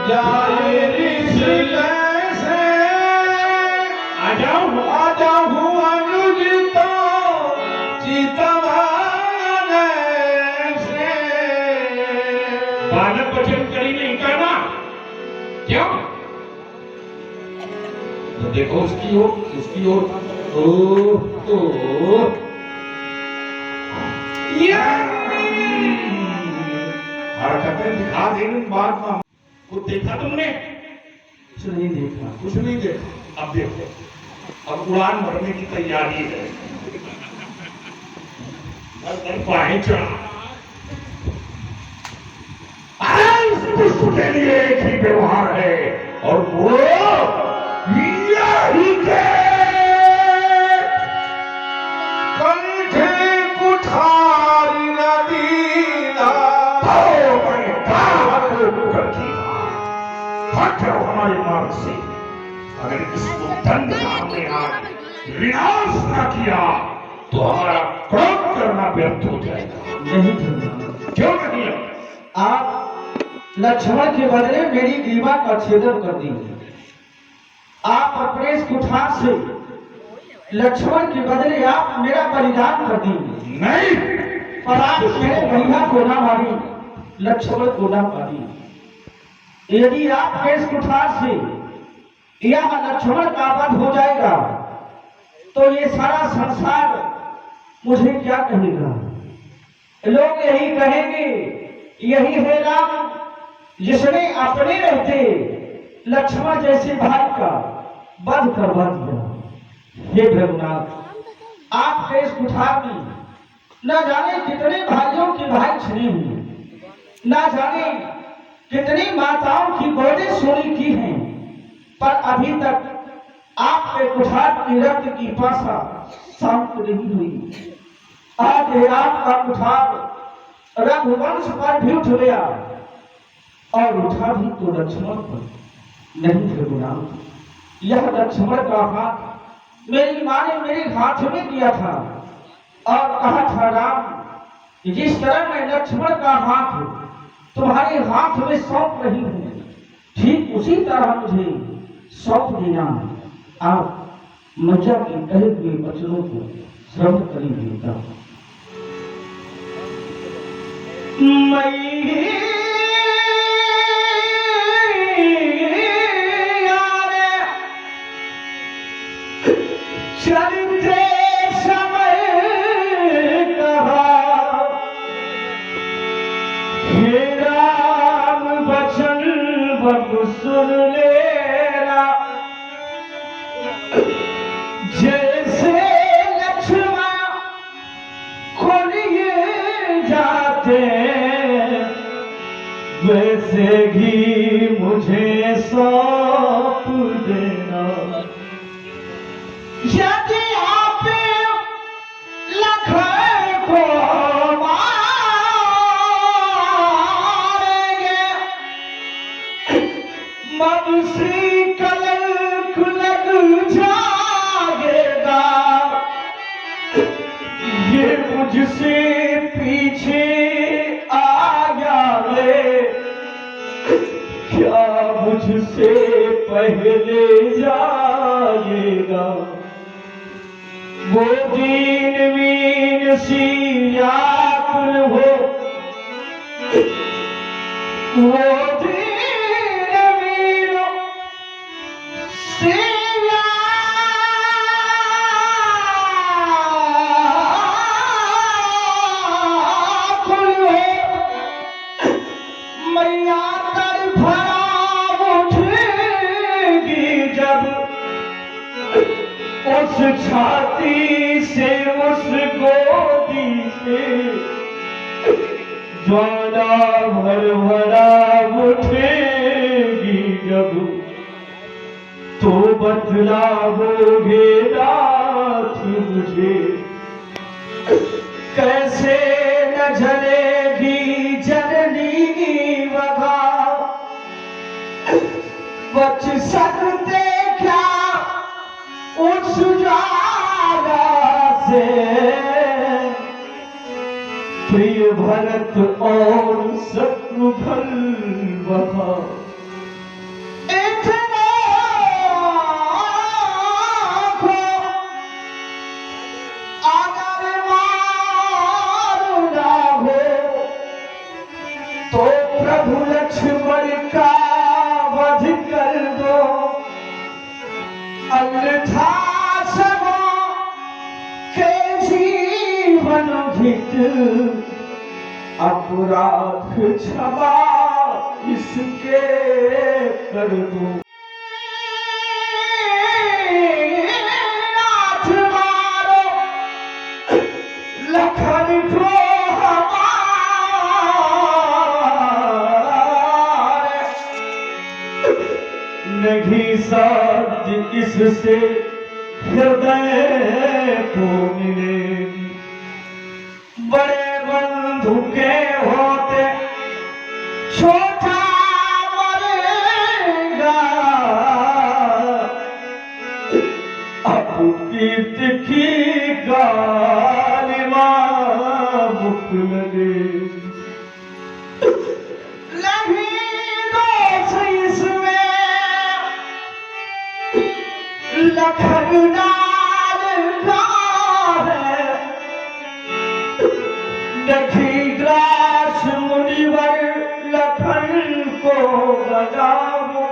जाए ऋषिकेश आ जाऊं अनुज तो चितवन से। बालक वचन करी नहीं करना क्यों? तो देखो उसकी ओर हरकतें दिखा देने बाद में कुछ देखा तुमने? कुछ नहीं देखा। कुछ नहीं देखा। अब देखो, अब उड़ान भरने की तैयारी है। पुष्प के लिए एक ही व्यवहार है और वो यही के कंठे कुठारी नदीना हट जाओ हमारे मार्ग से। अगर इसको दंड का हमने आज विनाश न किया तो हमारा क्रोध करना व्यर्थ हो जाएगा। नहीं धर्मराज, क्यों नहीं? आप लक्ष्मण के बदले मेरी ग्रीवा का छेदन कर दिए। आप अपने इस कुठार से लक्ष्मण के बदले आप मेरा बलिदान कर दिए। नहीं, पर आप मेरे भैया को ना मारी, लक्ष्मण को ना मारी। यदि आपके इस कुठार से यह लक्ष्मण का वध हो जाएगा तो ये सारा संसार मुझे क्या कहेगा? लोग यही कहेंगे, यही है राम जिसने अपने रहते लक्ष्मण जैसे भाई का वध करवा दिया। हे भगवान, आपके इस कुठार में न जाने कितने भाइयों के भाई छिने हुए, न जाने कितनी माताओं की गोदें सोने की हैं, पर अभी तक आपके कुठार की रक्त की पासा शांत नहीं हुई। आज है आपका कुठार रघुवंश पर भी उठ गया और उठा भी तो लक्ष्मण पर नहीं थे गुलाम। यह लक्ष्मण का हाथ मेरी माँ ने मेरे हाथ में दिया था और कहा था, राम जिस तरह मैं लक्ष्मण का हाथ तुम्हारे हाथ में सौंप रही हूँ, ठीक उसी तरह मुझे सौंप देना। आप मैया के कहे हुए वचनों को श्रवण करेंगे। चलते समय कहा, हे राम बचन बबु सुन लेना, जैसे लक्ष्मण को लिए जाते वैसे ही मुझे सौंप देना। यदि आप लखन को मारेंगे, मनुष्य कलंक लग जाएगा। ये मुझसे पीछे आया ले, क्या मुझसे पहले जाएगा? वो दीन वीन सी व्याकुल हो, वो दीन वीन सी व्याकुल हो, मैया तर भरा उठेगी जब उस छाती से, उस गोदी से ज्वाला भर भरा उठेगी जब, तो बतलाओगे नाथ मुझे, कैसे न जलेगी जननी की वगा। बच सकते क्या उस ज्वाला से, प्रिय भरत और शत्रुघ्न वफा। तो प्रभु लक्ष्मण का वध कर दो, अन्यथा सब के जीवन हित अपराध क्षमा इसके कर दो। नाथ मारो लखन को हमारे, नहीं साध्य इससे हृदय को मिलेगी। बड़े बंधु के होते छोटा मरेगा, अपीत की गालिमा मुख लगेगी। नहीं दोष इसमें लखन डाल का है, देखी ग्रास मुनिवर लखन को बजाओ।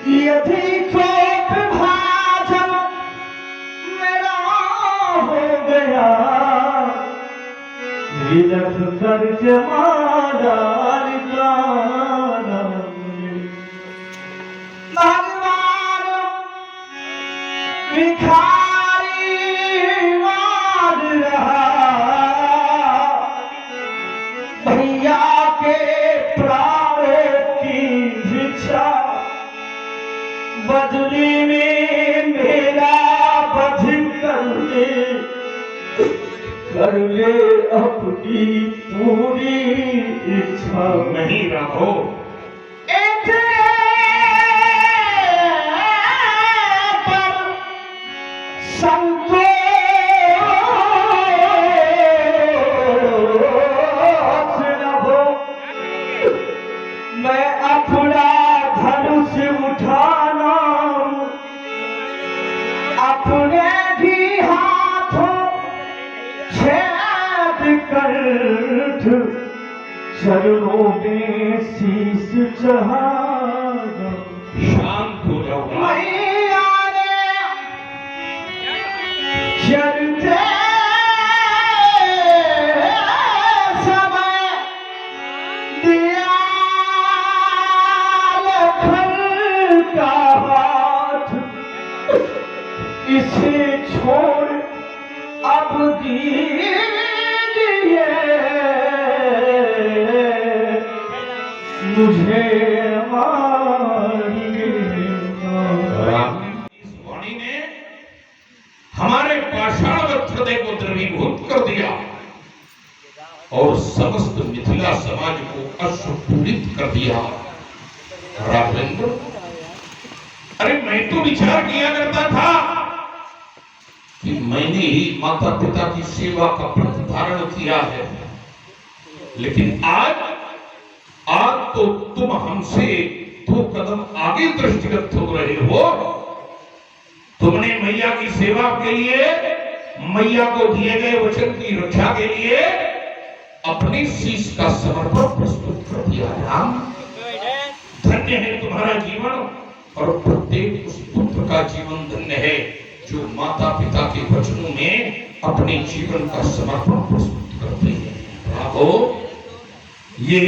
यदि कोप भाजन मेरा हो गया, विलख करके मारा भगवान भिखारी मार रहा, भैया के प्राणों की भिक्षा बदली में मेरा वध कर ले अपनी पूरी इच्छा। नहीं रहो पर संतोष न हो, मैं अपना धनुष उठाना अपने भी हाथों छेद कर चरणों में शीश चढ़ाना। शांत हो जाओ। मैया ने चलते समय दिया लखन का हाथ, इसे छोड़ अब दीजिए मुझे इस वाणी ने हमारे पाषाण हृदय को द्रवीभूत कर दिया और समस्त मिथिला समाज को अश्रुपूरित कर दिया। राघवेंद्र, अरे मैं तो विचार किया करता था कि मैंने ही माता पिता की सेवा का प्रतिधारण किया है, लेकिन आज तो तुम हमसे 2 कदम आगे दृष्टिगत हो रहे हो। तुमने मैया की सेवा के लिए, मैया को दिए गए वचन की रक्षा के लिए अपने शीश का समर्पण प्रस्तुत कर दिया। राम, धन्य है तुम्हारा जीवन और प्रत्येक उस पुत्र का जीवन धन्य है जो माता पिता के वचनों में अपने जीवन का समर्पण प्रस्तुत करते हैं। ब्रावो। ये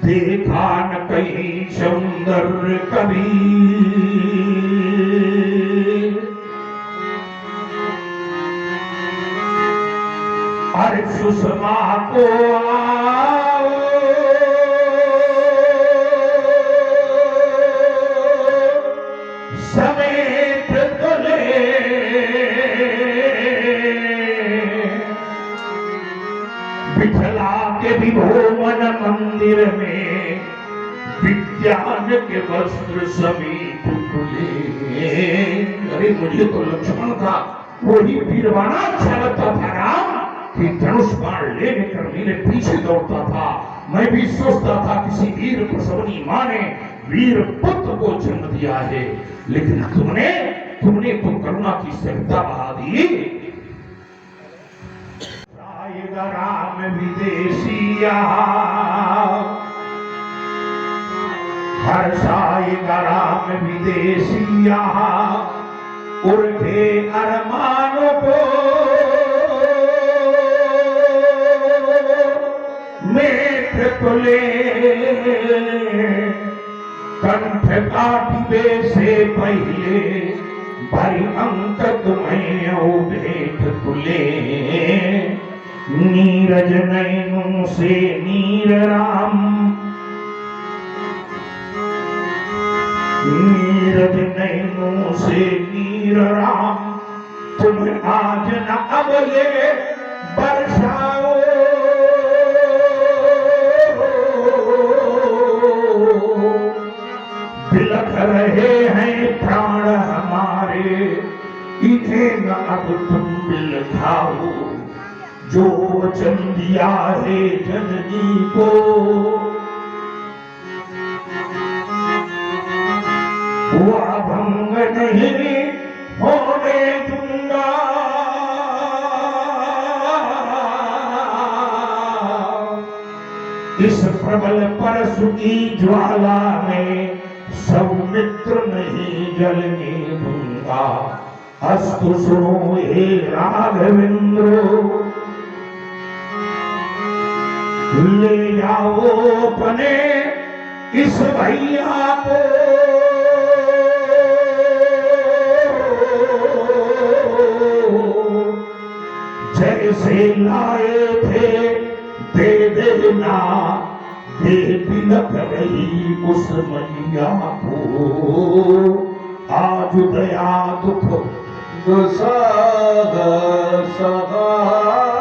देखा न कहीं सौंदर्य कभी, अरे सुषमा को आओ समेत गले, बिठला के विभोवन मंदिर में विज्ञान के वस्त्र समीप खुले। अरे मुझे तो लक्ष्मण का वही वीरवाना अच्छा लगता था राम, कि धनुष बाण ले लेकर मेरे पीछे दौड़ता था। मैं भी सोचता था किसी वीर प्रसवनी माँ ने वीर पुत्र को जन्म दिया है, लेकिन तुमने तो करुणा की सरिता बहा दी। दिया, हर्षाएगा राम विदेशिया, उर्फे अरमानों को मेघ तुले, कंठ काटिबे से पहले भाई अंक तुम्हें भेंट तुले, नीरज नयनों से नीर राम, नीरज नयनों से नीर राम, तुम आज न अबले बरसाओ, बिलख रहे हैं प्राण हमारे, इन्हें न अब तुम बिलखाओ, जो वचन दिया है जननी को, हुआ भंग नहीं होने दूंगा, इस प्रबल परशु की ज्वाला में सौमित्र नहीं जलने दूंगा, अस्तु सुनो हे राघवेंद्र, ले जाओ अपने इस भैया को, जैसे लाए थे दे देना, दे बिलख रही उस मैया को, आज दया दुख दुसागर सहावा,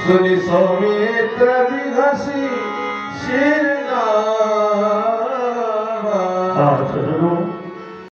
सुनि सौमित्र भी घसी शिरना